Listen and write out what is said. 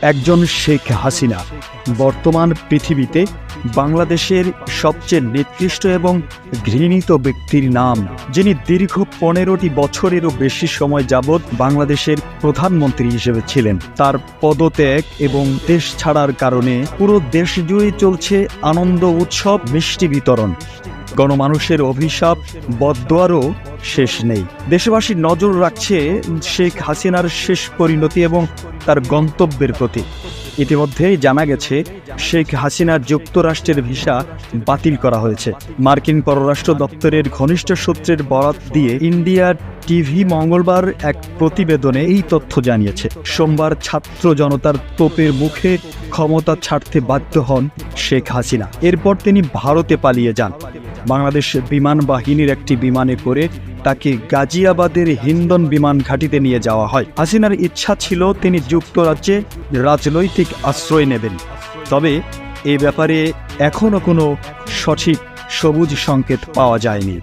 একজন শেখ হাসিনা বর্তমান পৃথিবীতে বাংলাদেশের সবচেয়ে নিকৃষ্ট এবং ঘৃণিত ব্যক্তির নাম, যিনি দীর্ঘ 15টি বছরেরও বেশি সময় যাবৎ বাংলাদেশের প্রধানমন্ত্রী হিসেবে ছিলেন। তার পদত্যাগ এবং দেশ ছাড়ার কারণে পুরো দেশ জুড়ে চলছে আনন্দ উৎসব, মিষ্টি বিতরণ। গণমানুষের অভিশাপ, বদদোয়ারও শেষ নেই। দেশবাসী নজর রাখছে শেখ হাসিনার শেষ পরিণতি এবং তার গন্তব্যের প্রতি। ইতিমধ্যেই জানা গেছে শেখ হাসিনার যুক্তরাষ্ট্রের ভিসা বাতিল করা হয়েছে। মার্কিন পররাষ্ট্র দপ্তরের ঘনিষ্ঠ সূত্রের বরাত দিয়ে ইন্ডিয়া টিভি মঙ্গলবার এক প্রতিবেদনে এই তথ্য জানিয়েছে। সোমবার ছাত্র জনতার তোপের মুখে ক্ষমতা ছাড়তে বাধ্য হন শেখ হাসিনা। এরপর তিনি ভারতে পালিয়ে যান। বাংলাদেশ বিমান বাহিনীর একটি বিমানে করে তাকে গাজিয়াবাদের হিন্দন বিমান ঘাঁটিতে নিয়ে যাওয়া হয়। হাসিনার ইচ্ছা ছিল তিনি যুক্তরাজ্যে রাজনৈতিক আশ্রয় নেবেন, তবে এ ব্যাপারে এখনও কোনো সঠিক সবুজ সংকেত পাওয়া যায়নি।